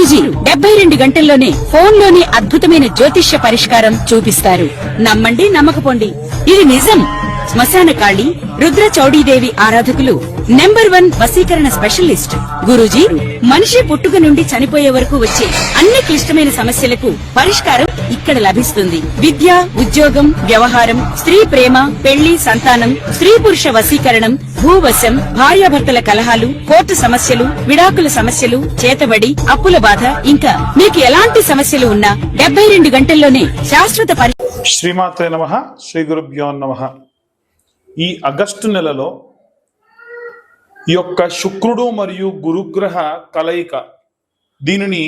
గురూజీ 72 గంటల్లోనే ఫోన్లోని అద్భుతమైన జ్యోతిష్య పరిష్కారం చూపిస్తారు. నమ్మండి నమ్మకపోండి, ఇది నిజం. శ్మశాన కాళి రుద్ర చౌడీదేవి ఆరాధకులు నంబర్ 1 వశీకరణ స్పెషలిస్ట్. గురూజీ మనిషి పుట్టుక నుండి చనిపోయే వరకు వచ్చే అన్ని క్లిష్టమైన సమస్యలకు పరిష్కారం ఇక్కడ లభిస్తుంది. విద్య, ఉద్యోగం, వ్యవహారం, స్త్రీ ప్రేమ, పెళ్లి, సంతానం, స్త్రీ పురుష వశీకరణం, భూవశం, భార్యాభర్తల కలహాలు, కోర్టు సమస్యలు, విడాకుల సమస్యలు, చేతబడి, అప్పుల బాధ, ఇంకా మీకు ఎలాంటి సమస్యలు ఉన్నా 72 గంటల్లోనే శాశ్వత శ్రీమాత్రే నమః. శ్రీ గురుభ్యో నమః. ఈ ఆగస్టు నెలలో ఈ యొక్క శుక్రుడు మరియు గురుగ్రహ కలయిక, దీనిని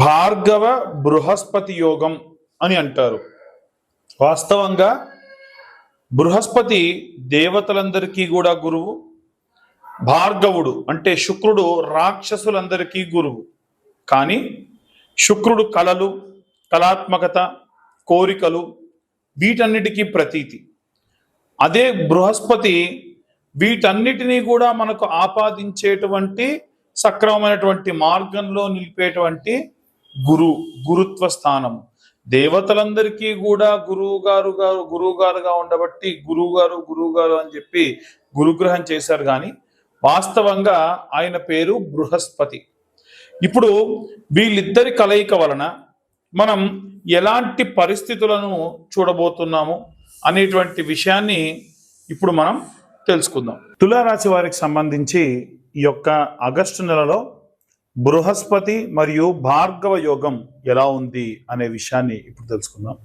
భార్గవ బృహస్పతి యోగం అని అంటారు. వాస్తవంగా బృహస్పతి దేవతలందరికీ కూడా గురువు, భార్గవుడు అంటే శుక్రుడు రాక్షసులందరికీ గురువు. కానీ శుక్రుడు కళలు, కళాత్మకత, కోరికలు, వీటన్నిటికీ ప్రతీతి. అదే బృహస్పతి వీటన్నిటినీ కూడా మనకు ఆపాదించేటువంటి సక్రమమైనటువంటి మార్గంలో నిలిపేటువంటి గురుత్వ స్థానం. దేవతలందరికీ కూడా గురువుగారుగా ఉండబట్టి గురువుగారు అని చెప్పి గురుగ్రహం చేశారు. కానీ వాస్తవంగా ఆయన పేరు బృహస్పతి. ఇప్పుడు వీళ్ళిద్దరి కలయిక వలన మనం ఎలాంటి పరిస్థితులను చూడబోతున్నాము అనేటువంటి విషయాన్ని ఇప్పుడు మనం తెలుసుకుందాం. తులారాశి వారికి సంబంధించి ఈ యొక్క ఆగస్టు నెలలో బృహస్పతి మరియు భార్గవ యోగం ఎలా ఉంది అనే విషయాన్ని ఇప్పుడు తెలుసుకుందాం.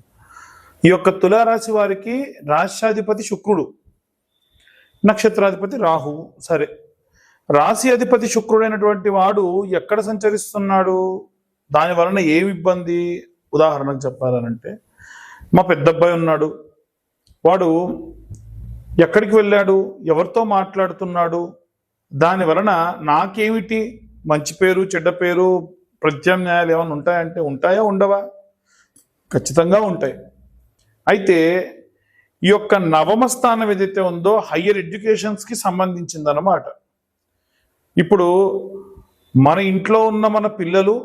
ఈ యొక్క తులారాశి వారికి రాశ్యాధిపతి శుక్రుడు, నక్షత్రాధిపతి రాహువు. సరే, రాశి అధిపతి శుక్రుడైనటువంటి వాడు ఎక్కడ సంచరిస్తున్నాడు, దాని వలన ఏమి ఇబ్బంది? ఉదాహరణకు చెప్పాలనంటే, మా పెద్దబ్బాయి ఉన్నాడు, వాడు ఎక్కడికి వెళ్ళాడు, ఎవరితో మాట్లాడుతున్నాడు, దాని వలన నాకేమిటి మంచి పేరు చెడ్డ పేరు ప్రత్యామ్నాయాలు ఏమైనా ఉంటాయంటే ఉంటాయా ఉండవా? ఖచ్చితంగా ఉంటాయి. అయితే ఈ యొక్క నవమ స్థానం ఏదైతే ఉందో హయ్యర్ ఎడ్యుకేషన్స్కి సంబంధించిందన్నమాట. ఇప్పుడు మన ఇంట్లో ఉన్న మన పిల్లలు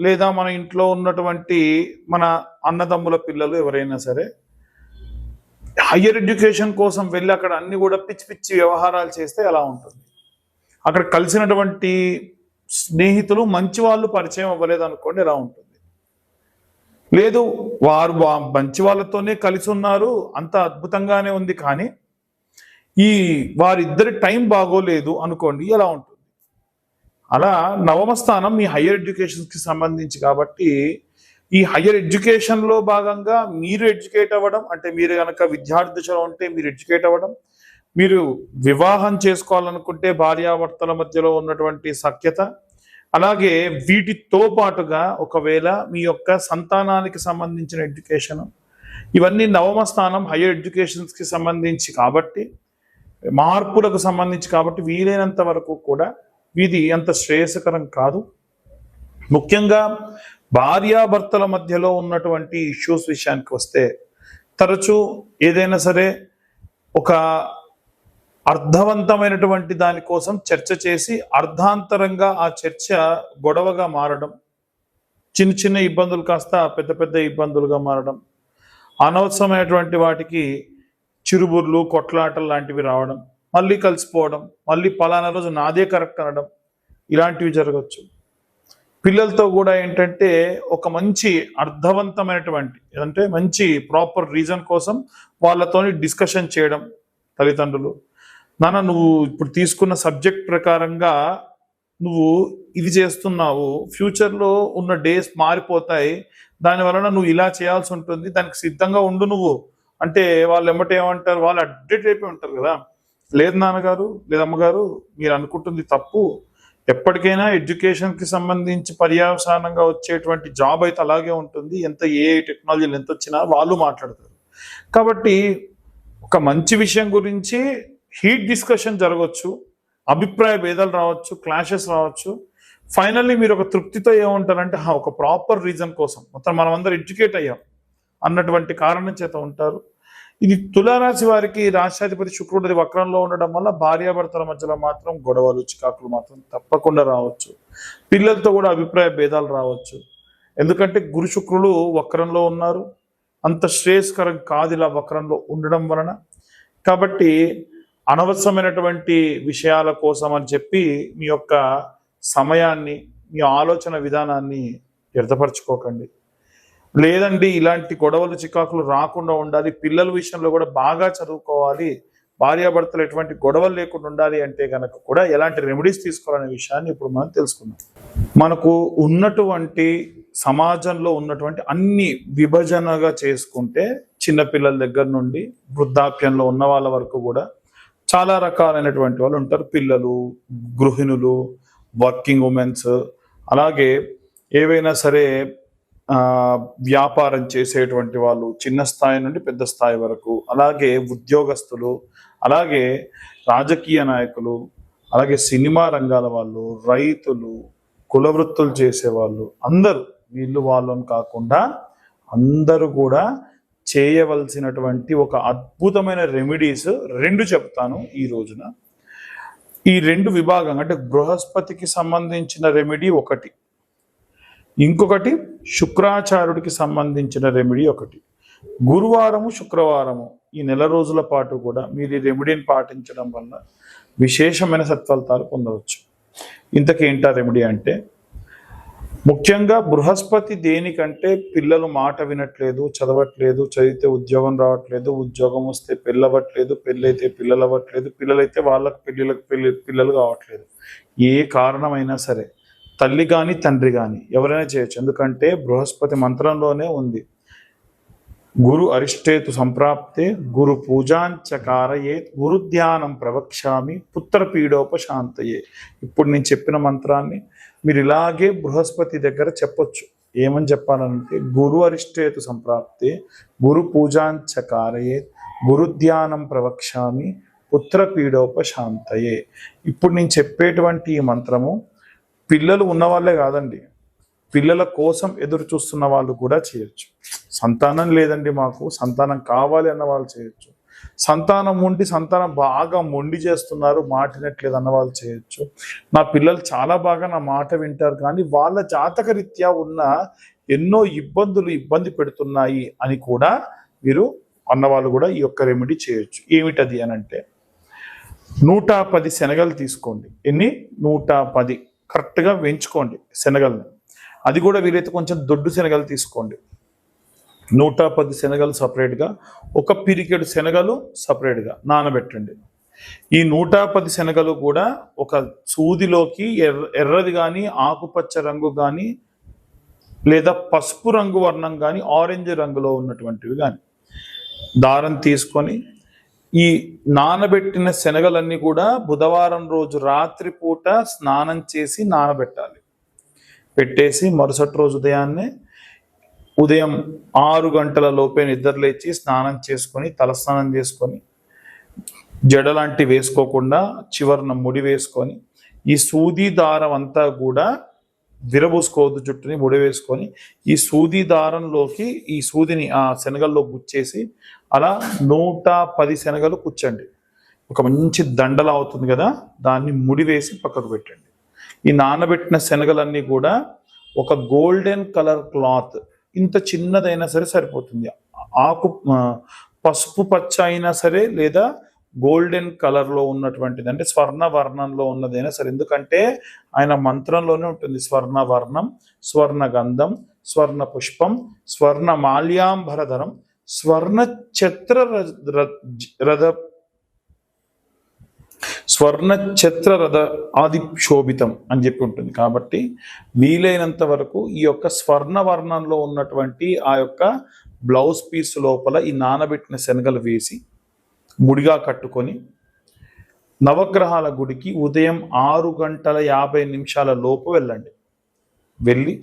లేదా మన ఇంట్లో ఉన్నటువంటి మన అన్నదమ్ముల పిల్లలు ఎవరైనా సరే హయ్యర్ ఎడ్యుకేషన్ కోసం వెళ్ళి అక్కడ అన్ని కూడా పిచ్చి పిచ్చి వ్యవహారాలు చేస్తే ఎలా ఉంటుంది? అక్కడ కలిసినటువంటి స్నేహితులు మంచి వాళ్ళు పరిచయం అవ్వలేదు అనుకోండి, ఎలా ఉంటుంది? లేదు, వారు మంచి వాళ్ళతోనే కలిసి ఉన్నారు, అంత అద్భుతంగానే ఉంది, కానీ ఈ వారిద్దరి టైం బాగోలేదు అనుకోండి, ఎలా ఉంటుంది? అలా నవమ స్థానం మీ హయ్యర్ ఎడ్యుకేషన్కి సంబంధించి కాబట్టి ఈ హయ్యర్ ఎడ్యుకేషన్లో భాగంగా మీరు ఎడ్యుకేట్ అవ్వడం, అంటే మీరు కనుక విద్యార్థి దశలో ఉంటే మీరు ఎడ్యుకేట్ అవ్వడం, మీరు వివాహం చేసుకోవాలనుకుంటే భార్యాభర్తల మధ్యలో ఉన్నటువంటి సఖ్యత, అలాగే వీటితో పాటుగా ఒకవేళ మీ యొక్క సంతానానికి సంబంధించిన ఎడ్యుకేషన్, ఇవన్నీ నవమ స్థానం హయ్యర్ ఎడ్యుకేషన్స్కి సంబంధించి కాబట్టి, మార్పులకు సంబంధించి కాబట్టి వీలైనంత వరకు కూడా ఇది అంత శ్రేయస్కరం కాదు. ముఖ్యంగా భార్యాభర్తల మధ్యలో ఉన్నటువంటి ఇష్యూస్ విషయానికి వస్తే, తరచూ ఏదైనా సరే ఒక అర్థవంతమైనటువంటి దానికోసం చర్చ చేసి అర్ధాంతరంగా ఆ చర్చ గొడవగా మారడం, చిన్న చిన్న ఇబ్బందులు కాస్త పెద్ద పెద్ద ఇబ్బందులుగా మారడం, అనవసరమైనటువంటి వాటికి చిరుబుర్లు కొట్లాటలు లాంటివి రావడం, మళ్ళీ కలిసిపోవడం, మళ్ళీ పలానా రోజు నాదే కరెక్ట్ అనడం, ఇలాంటివి జరగచ్చు. పిల్లలతో కూడా ఏంటంటే ఒక మంచి అర్థవంతమైనటువంటి అంటే మంచి ప్రాపర్ రీజన్ కోసం వాళ్ళతోని డిస్కషన్ చేయడం, తల్లిదండ్రులు నాన్న నువ్వు ఇప్పుడు తీసుకున్న సబ్జెక్ట్ ప్రకారంగా నువ్వు ఇది చేస్తున్నావు, ఫ్యూచర్లో ఉన్న డేస్ మారిపోతాయి, దాని వలన నువ్వు ఇలా చేయాల్సి ఉంటుంది, దానికి సిద్ధంగా ఉండు నువ్వు అంటే వాళ్ళు ఏమంటారు, వాళ్ళు అప్డేట్ అయిపోయి ఉంటారు కదా. లేదు నాన్నగారు, లేదు అమ్మగారు, మీరు అనుకుంటుంది తప్పు, ఎప్పటికైనా ఎడ్యుకేషన్కి సంబంధించి పర్యవసానంగా వచ్చేటువంటి జాబ్ అయితే అలాగే ఉంటుంది, ఎంత ఏ టెక్నాలజీలు ఎంత వచ్చినా వాళ్ళు మాట్లాడతారు. కాబట్టి ఒక మంచి విషయం గురించి హీట్ డిస్కషన్ జరగవచ్చు, అభిప్రాయ భేదాలు రావచ్చు, క్లాషెస్ రావచ్చు. ఫైనల్లీ మీరు ఒక తృప్తితో ఏమంటారంటే ఒక ప్రాపర్ రీజన్ కోసం మొత్తం మనం అందరూ ఎడ్యుకేట్ అయ్యాం అన్నటువంటి కారణం చేత ఉంటారు. ఇది తులారాశి వారికి రాష్ట్రాధిపతి శుక్రుడి వక్రంలో ఉండడం వల్ల భార్యాభర్తల మధ్యలో మాత్రం గొడవలు చికాకులు మాత్రం తప్పకుండా రావచ్చు. పిల్లలతో కూడా అభిప్రాయ భేదాలు రావచ్చు. ఎందుకంటే గురు శుక్రులు వక్రంలో ఉన్నారు, అంత శ్రేయస్కరం కాదు ఇలా వక్రంలో ఉండడం వలన. కాబట్టి అనవసరమైనటువంటి విషయాల కోసం అని చెప్పి మీ యొక్క సమయాన్ని, మీ ఆలోచన విధానాన్ని వ్యర్థపరచుకోకండి. లేదండి ఇలాంటి గొడవలు చికాకులు రాకుండా ఉండాలి, పిల్లల విషయంలో కూడా బాగా చదువుకోవాలి, భార్యాభర్తలు ఎటువంటి గొడవలు లేకుండా ఉండాలి అంటే కనుక కూడా ఎలాంటి రెమెడీస్ తీసుకోవాలనే విషయాన్ని ఇప్పుడు మనం తెలుసుకుందాం. మనకు ఉన్నటువంటి సమాజంలో ఉన్నటువంటి అన్ని విభజనగా చేసుకుంటే చిన్నపిల్లల దగ్గర నుండి వృద్ధాప్యంలో ఉన్న వాళ్ళ వరకు కూడా చాలా రకాలైనటువంటి వాళ్ళు ఉంటారు. పిల్లలు, గృహిణులు, వర్కింగ్ ఉమెన్స్, అలాగే ఏవైనా సరే వ్యాపారం చేసేటువంటి వాళ్ళు చిన్న స్థాయి నుండి పెద్ద స్థాయి వరకు, అలాగే ఉద్యోగస్తులు, అలాగే రాజకీయ నాయకులు, అలాగే సినిమా రంగాల వాళ్ళు, రైతులు, కుల వృత్తులు చేసేవాళ్ళు, అందరూ వీళ్ళు వాళ్ళని కాకుండా అందరూ కూడా చేయవలసినటువంటి ఒక అద్భుతమైన రెమెడీస్ 2 చెప్తాను ఈ రోజున. ఈ 2 విభాగం అంటే బృహస్పతికి సంబంధించిన రెమెడీ ఒకటి, ఇంకొకటి శుక్రాచార్యుడికి సంబంధించిన రెమెడీ ఒకటి. గురువారము శుక్రవారము ఈ నెల రోజుల పాటు కూడా మీరు ఈ రెమెడీని పాటించడం వల్ల విశేషమైన సత్ఫలితాలు పొందవచ్చు. ఇంతకేంటా రెమెడీ అంటే, ముఖ్యంగా బృహస్పతి దేనికంటే పిల్లలు మాట వినట్లేదు, చదవట్లేదు, చదివితే ఉద్యోగం రావట్లేదు, ఉద్యోగం వస్తే పెళ్ళవట్లేదు, పెళ్ళైతే పిల్లలు అవ్వట్లేదు, పిల్లలైతే వాళ్ళకు పిల్లలు కావట్లేదు, ఏ కారణమైనా సరే తల్లి కానీ తండ్రి కానీ ఎవరైనా చేయొచ్చు. ఎందుకంటే బృహస్పతి మంత్రంలోనే ఉంది, గురు అరిష్టేతు సంప్రాప్తే గురు పూజాంచకారయే గురు ధ్యానం ప్రవక్ష్యామి పుత్ర పీడోపశాంతయే. ఇప్పుడు నేను చెప్పిన మంత్రాన్ని మీరు ఇలాగే బృహస్పతి దగ్గర చెప్పొచ్చు. ఏమని చెప్పాలంటే, గురు అరిష్టేతు సంప్రాప్తే గురు పూజాంచకారయే గురు ధ్యానం ప్రవక్ష్యామి పుత్ర పీడోపశాంతయే. ఇప్పుడు నేను చెప్పేటువంటి ఈ మంత్రము పిల్లలు ఉన్నవాళ్ళే కాదండి, పిల్లల కోసం ఎదురు చూస్తున్న వాళ్ళు కూడా చేయొచ్చు. సంతానం లేదండి మాకు, సంతానం కావాలి అన్న వాళ్ళు చేయొచ్చు. సంతానం ఉండి సంతానం బాగా మొండి చేస్తున్నారు, మాటినట్లేదు అన్న వాళ్ళు చేయొచ్చు. నా పిల్లలు చాలా బాగా నా మాట వింటారు కానీ వాళ్ళ జాతక రీత్యా ఉన్న ఎన్నో ఇబ్బంది పెడుతున్నాయి అని కూడా మీరు అన్నవాళ్ళు కూడా ఈ యొక్క రెమెడీ చేయొచ్చు. ఏమిటది అని అంటే, 110 శనగలు తీసుకోండి. ఎన్ని? 110 కరెక్ట్గా వేయించుకోండి శనగలను. అది కూడా వీలైతే కొంచెం దొడ్డు శనగలు తీసుకోండి. 110 శనగలు సపరేట్గా, ఒక పిరికెడు శనగలు సపరేట్గా నానబెట్టండి. ఈ 110 శనగలు కూడా ఒక సూదిలోకి ఎర్రది కానీ, ఆకుపచ్చ రంగు కానీ, లేదా పసుపు రంగు వర్ణం కానీ, ఆరెంజ్ రంగులో ఉన్నటువంటివి కానీ దారం తీసుకొని ఈ నానబెట్టిన శనగలన్నీ కూడా బుధవారం రోజు రాత్రి పూట స్నానం చేసి నానబెట్టాలి. పెట్టేసి మరుసటి రోజు ఉదయం 6 గంటల లోపే నిద్రలేచి స్నానం చేసుకొని, తలస్నానం చేసుకొని, జడలాంటి వేసుకోకుండా చివరన ముడి వేసుకొని, ఈ సూది దారం అంతా కూడా విరబూసుకోవద్దు, జుట్టుని ముడి వేసుకొని ఈ సూది దారంలోకి ఈ సూదిని ఆ శనగల్లో గుచ్చేసి అలా 110 శనగలు కూర్చండి. ఒక మంచి దండలా అవుతుంది కదా, దాన్ని ముడి వేసి పక్కకు పెట్టండి. ఈ నానబెట్టిన శనగలన్నీ కూడా ఒక గోల్డెన్ కలర్ క్లాత్, ఇంత చిన్నదైనా సరే సరిపోతుంది, పసుపు పచ్చ అయినా సరే లేదా గోల్డెన్ కలర్లో ఉన్నటువంటిది అంటే స్వర్ణ వర్ణంలో ఉన్నదైనా సరే. ఎందుకంటే ఆయన మంత్రంలోనే ఉంటుంది, స్వర్ణ వర్ణం, స్వర్ణ గంధం, స్వర్ణ పుష్పం, స్వర్ణ మాల్యాంబరధరం, స్వర్ణ ఛత్ర రథ ఆది శోభితం అని చెప్పి ఉంటుంది. కాబట్టి వీలైనంత వరకు ఈ యొక్క స్వర్ణ వర్ణంలో ఉన్నటువంటి ఆ యొక్క బ్లౌజ్ పీస్ లోపల ఈ నానబెట్టిన శనగలు వేసి ముడిగా కట్టుకొని నవగ్రహాల గుడికి ఉదయం 6:50 లోపు వెళ్ళండి. వెళ్ళి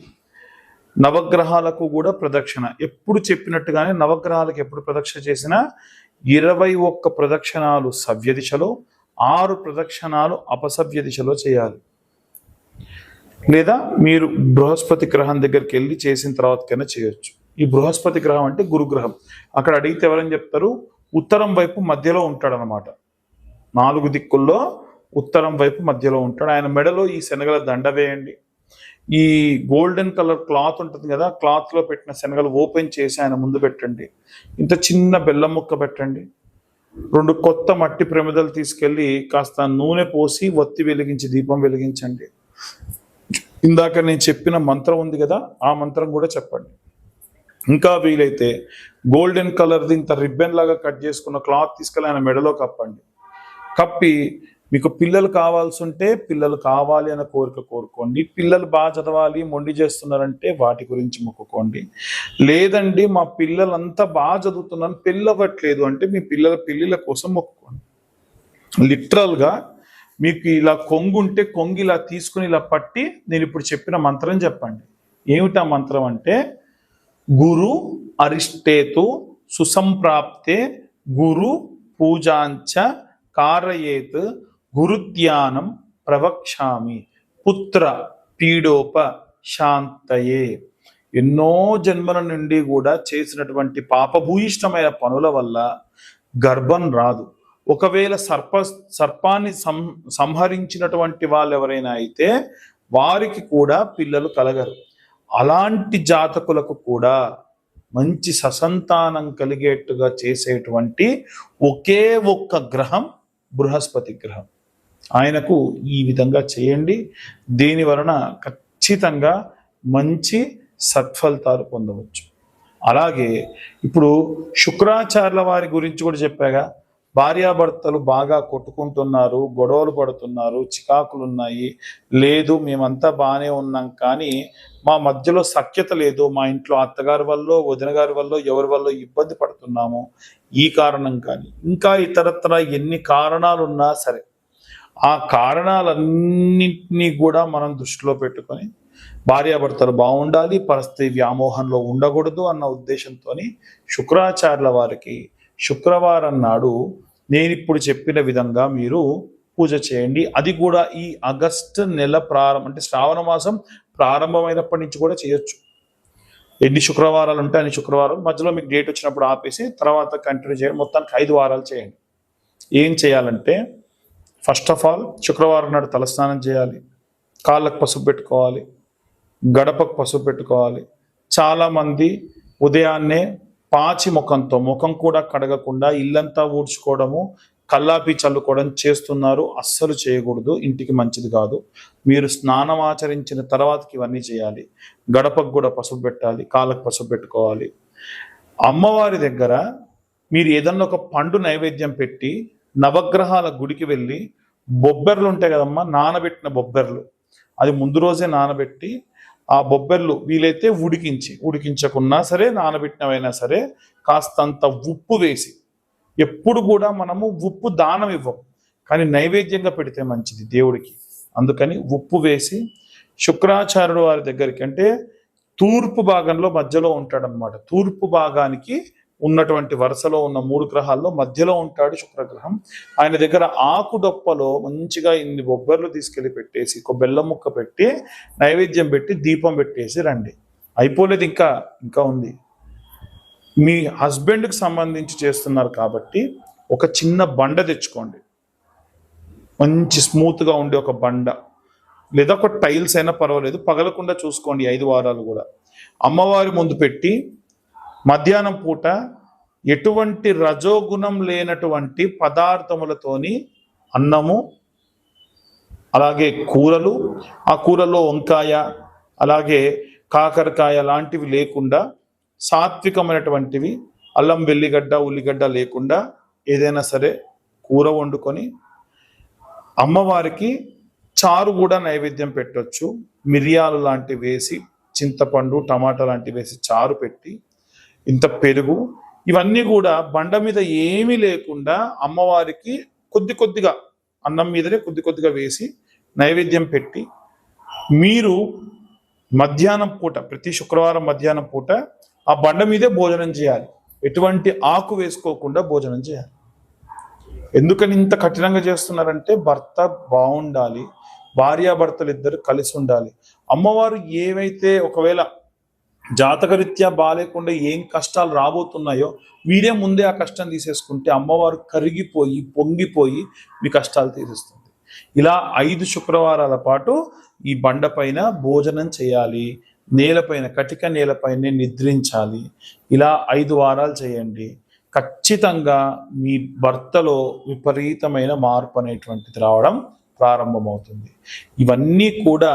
నవగ్రహాలకు కూడా ప్రదక్షిణ ఎప్పుడు చెప్పినట్టుగానే నవగ్రహాలకు ఎప్పుడు ప్రదక్షిణ చేసినా 21 ప్రదక్షిణాలు సవ్య దిశలో, 6 ప్రదక్షిణాలు అపసవ్య దిశలో చేయాలి. లేదా మీరు బృహస్పతి గ్రహం దగ్గరికి వెళ్ళి చేసిన తర్వాతకైనా చేయొచ్చు. ఈ బృహస్పతి గ్రహం అంటే గురుగ్రహం. అక్కడ అడిగితే ఎవరని చెప్తారు? ఉత్తరం వైపు మధ్యలో ఉంటాడనమాట. 4 దిక్కుల్లో ఉత్తరం వైపు మధ్యలో ఉంటాడు. ఆయన మెడలో ఈ శనగల దండ వేయండి. ఈ గోల్డెన్ కలర్ క్లాత్ ఉంటుంది కదా, క్లాత్ లో పెట్టిన శనగలు ఓపెన్ చేసి ఆయన ముందు పెట్టండి. ఇంత చిన్న బెల్లం ముక్క పెట్టండి. 2 కొత్త మట్టి ప్రమిదలు తీసుకెళ్లి కాస్త నూనె పోసి ఒత్తి వెలిగించి దీపం వెలిగించండి. ఇందాక నేను చెప్పిన మంత్రం ఉంది కదా, ఆ మంత్రం కూడా చెప్పండి. ఇంకా వీలైతే గోల్డెన్ కలర్ది ఇంత రిబ్బన్ లాగా కట్ చేసుకున్న క్లాత్ తీసుకెళ్ళి ఆయన మెడలో కప్పండి. కప్పి మీకు పిల్లలు కావాల్సి ఉంటే పిల్లలు కావాలి అనే కోరిక కోరుకోండి. పిల్లలు బాగా చదవాలి, మొండి చేస్తున్నారంటే వాటి గురించి మొక్కుకోండి. లేదండి మా పిల్లలంతా బాగా చదువుతున్నాను పెళ్ళవట్లేదు అంటే మీ పిల్లల పెళ్ళిళ్ళ కోసం మొక్కుకోండి. లిటరల్గా మీకు ఇలా కొంగు ఉంటే కొంగు ఇలా తీసుకుని ఇలా పట్టి నేను ఇప్పుడు చెప్పిన మంత్రం చెప్పండి. ఏమిటా మంత్రం అంటే, గురు అరిష్టేతు సుసంప్రాప్తే గురు పూజాంచ కారయేత్ గురుధ్యానం ప్రవక్ష్యామి పుత్ర పీడోప శాంతయే. ఎన్నో జన్మల నుండి కూడా చేసినటువంటి పాపభూయిష్టమైన పనుల వల్ల గర్భం రాదు. ఒకవేళ సర్పాన్ని సంహరించినటువంటి వాళ్ళు ఎవరైనా అయితే వారికి కూడా పిల్లలు కలగరు. అలాంటి జాతకులకు కూడా మంచి ససంతానం కలిగేట్టుగా చేసేటువంటి ఒకే ఒక్క గ్రహం బృహస్పతి గ్రహం. ఆయనకు ఈ విధంగా చేయండి. దీని వలన ఖచ్చితంగా మంచి సత్ఫలితాలు పొందవచ్చు. అలాగే ఇప్పుడు శుక్రాచార్యుల వారి గురించి కూడా చెప్పాగా. భార్యాభర్తలు బాగా కొట్టుకుంటున్నారు, గొడవలు పడుతున్నారు, చికాకులు ఉన్నాయి. లేదు మేమంతా బాగానే ఉన్నాం కానీ మా మధ్యలో సఖ్యత లేదు, మా ఇంట్లో అత్తగారి వల్ల వదిన గారి వల్ల ఎవరి వల్ల ఇబ్బంది పడుతున్నాము, ఈ కారణం కానీ ఇంకా ఇతరత్ర ఎన్ని కారణాలు ఉన్నా సరే ఆ కారణాలన్నింటినీ కూడా మనం దృష్టిలో పెట్టుకొని భార్యాభర్తలు బాగుండాలి, పరిస్థితి వ్యామోహంలో ఉండకూడదు అన్న ఉద్దేశంతో శుక్రాచార్యుల వారికి శుక్రవారం నాడు నేను ఇప్పుడు చెప్పిన విధంగా మీరు పూజ చేయండి. అది కూడా ఈ ఆగస్టు నెల అంటే శ్రావణ మాసం ప్రారంభమైనప్పటి నుంచి కూడా చేయొచ్చు. ఎన్ని శుక్రవారాలు ఉంటే అన్ని శుక్రవారాలు, మధ్యలో మీకు డేట్ వచ్చినప్పుడు ఆపేసి తర్వాత కంటిన్యూ చేయండి. మొత్తానికి 5 వారాలు చేయండి. ఏం చేయాలంటే, ఫస్ట్ ఆఫ్ ఆల్ శుక్రవారం నాడు తలస్నానం చేయాలి, కాళ్ళకు పసుపు పెట్టుకోవాలి, గడపకు పసుపు పెట్టుకోవాలి. చాలామంది ఉదయాన్నే పాచి ముఖం కూడా కడగకుండా ఇల్లంతా ఊడ్చుకోవడము, కల్లాపి చల్లుకోవడం చేస్తున్నారు. అస్సలు చేయకూడదు, ఇంటికి మంచిది కాదు. మీరు స్నానం ఆచరించిన తర్వాతకి ఇవన్నీ చేయాలి. గడపకు కూడా పసుపు పెట్టాలి, కాళ్ళకు పసుపు పెట్టుకోవాలి. అమ్మవారి దగ్గర మీరు ఏదన్నా ఒక పండు నైవేద్యం పెట్టి నవగ్రహాల గుడికి వెళ్ళి బొబ్బెర్లు ఉంటాయి కదమ్మా, నానబెట్టిన బొబ్బెర్లు, అది ముందు రోజే నానబెట్టి ఆ బొబ్బెర్లు వీలైతే ఉడికించకున్నా సరే నానబెట్టినవైనా సరే కాస్తంత ఉప్పు వేసి, ఎప్పుడు కూడా మనము ఉప్పు దానం ఇవ్వం కానీ నైవేద్యంగా పెడితే మంచిది దేవుడికి, అందుకని ఉప్పు వేసి శుక్రాచార్యుడు వారి దగ్గరికి, అంటే తూర్పు భాగంలో మధ్యలో ఉంటాడనమాట. తూర్పు భాగానికి ఉన్నటువంటి వరుసలో ఉన్న 3 గ్రహాల్లో మధ్యలో ఉంటాడు శుక్రగ్రహం. ఆయన దగ్గర ఆకు డొప్పలో మంచిగా ఇన్ని బొబ్బర్లు తీసుకెళ్లి పెట్టేసి ఒక బెల్లం ముక్క పెట్టి నైవేద్యం పెట్టి దీపం పెట్టేసి రండి. అయిపోలేదు, ఇంకా ఉంది. మీ హస్బెండ్కి సంబంధించి చేస్తున్నారు కాబట్టి ఒక చిన్న బండ తెచ్చుకోండి, మంచి స్మూత్గా ఉండే ఒక బండ, లేదా ఒక టైల్స్ అయినా పర్వాలేదు, పగలకుండా చూసుకోండి. 5 వారాలు కూడా అమ్మవారి ముందు పెట్టి మధ్యాహ్నం పూట ఎటువంటి రజోగుణం లేనటువంటి పదార్థములతోని అన్నము, అలాగే కూరలు, ఆ కూరలో వంకాయ అలాగే కాకరకాయ లాంటివి లేకుండా సాత్వికమైనటువంటివి, అల్లం వెల్లిగడ్డ ఉల్లిగడ్డ లేకుండా ఏదైనా సరే కూర వండుకొని అమ్మవారికి చారు కూడా నైవేద్యం పెట్టొచ్చు. మిరియాలు లాంటివి వేసి, చింతపండు టమాటా లాంటివి వేసి చారు పెట్టి, ఇంత పెరుగు, ఇవన్నీ కూడా బండ మీద ఏమీ లేకుండా అమ్మవారికి కొద్దిగా అన్నం మీదనే కొద్దిగా వేసి నైవేద్యం పెట్టి, మీరు మధ్యాహ్నం పూట ప్రతి శుక్రవారం మధ్యాహ్నం పూట ఆ బండ మీదే భోజనం చేయాలి. ఎటువంటి ఆకు వేసుకోకుండా భోజనం చేయాలి. ఎందుకని ఇంత కఠినంగా చేస్తున్నారంటే భర్త బాగుండాలి, భార్యాభర్తలు ఇద్దరు కలిసి ఉండాలి. అమ్మవారు ఏవైతే ఒకవేళ జాతకరీత్యా బాలేకుండా ఏం కష్టాలు రాబోతున్నాయో మీరే ముందే ఆ కష్టం తీసేసుకుంటే అమ్మవారు కరిగిపోయి పొంగిపోయి మీ కష్టాలు తీరుస్తుంది. ఇలా 5 శుక్రవారాల పాటు ఈ బండ పైన భోజనం చేయాలి, నేలపైన కటిక నేలపైనే నిద్రించాలి. ఇలా 5 వారాలు చేయండి. ఖచ్చితంగా మీ భర్తలో విపరీతమైన మార్పు అనేటువంటిది రావడం ప్రారంభమవుతుంది. ఇవన్నీ కూడా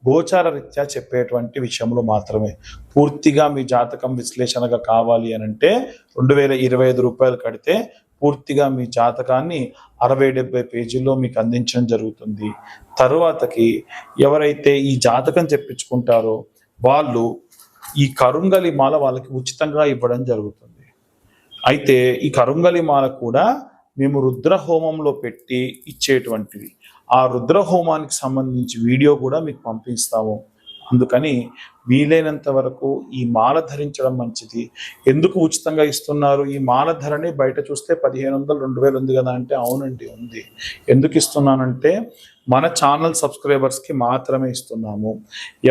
గోచార రీత్యా చెప్పేటువంటి విషయంలో మాత్రమే. పూర్తిగా మీ జాతకం విశ్లేషణగా కావాలి అని అంటే 2025 రూపాయలు కడితే పూర్తిగా మీ జాతకాన్ని 60-70 పేజీల్లో మీకు అందించడం జరుగుతుంది. తరువాతకి ఎవరైతే ఈ జాతకం చెప్పించుకుంటారో వాళ్ళు ఈ కరుంగలి మాల వాళ్ళకి ఉచితంగా ఇవ్వడం జరుగుతుంది. అయితే ఈ కరుంగలి మాల కూడా మేము రుద్ర హోమంలో పెట్టి ఇచ్చేటువంటిది. ఆ రుద్ర హోమానికి సంబంధించి వీడియో కూడా మీకు పంపిస్తాము. అందుకని వీలైనంత వరకు ఈ మాల ధరించడం మంచిది. ఎందుకు ఉచితంగా ఇస్తున్నారు? ఈ మాల ధరని బయట చూస్తే 1500 2000 ఉంది కదా అంటే అవునండి ఉంది. ఎందుకు ఇస్తున్నానంటే మన ఛానల్ సబ్స్క్రైబర్స్కి మాత్రమే ఇస్తున్నాము.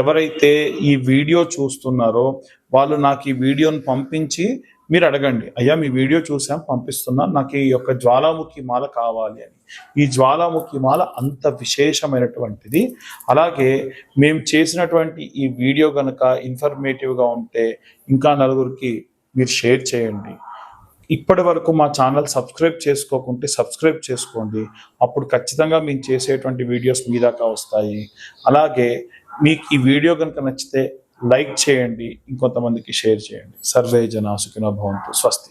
ఎవరైతే ఈ వీడియో చూస్తున్నారో వాళ్ళు నాకు ఈ వీడియోని పంపించి మీరు అడగండి, అయ్యా మీ వీడియో చూసాం పంపిస్తున్నాను, నాకు ఈ యొక్క జ్వాలాముఖి మాల కావాలి అని. ఈ జ్వాలాముఖి మాల అంత విశేషమైనటువంటిది. అలాగే మేము చేసినటువంటి ఈ వీడియో కనుక ఇన్ఫర్మేటివ్గా ఉంటే ఇంకా నలుగురికి మీరు షేర్ చేయండి. ఇప్పటి వరకు మా ఛానల్ సబ్స్క్రైబ్ చేసుకోకుంటే సబ్స్క్రైబ్ చేసుకోండి. అప్పుడు ఖచ్చితంగా మేము చేసేటువంటి వీడియోస్ మీ దాకా వస్తాయి. అలాగే మీకు ఈ వీడియో కనుక నచ్చితే లైక్ చేయండి, ఇంకొంతమందికి షేర్ చేయండి. సర్వే జనా సుఖినో భవంతు. స్వస్తి.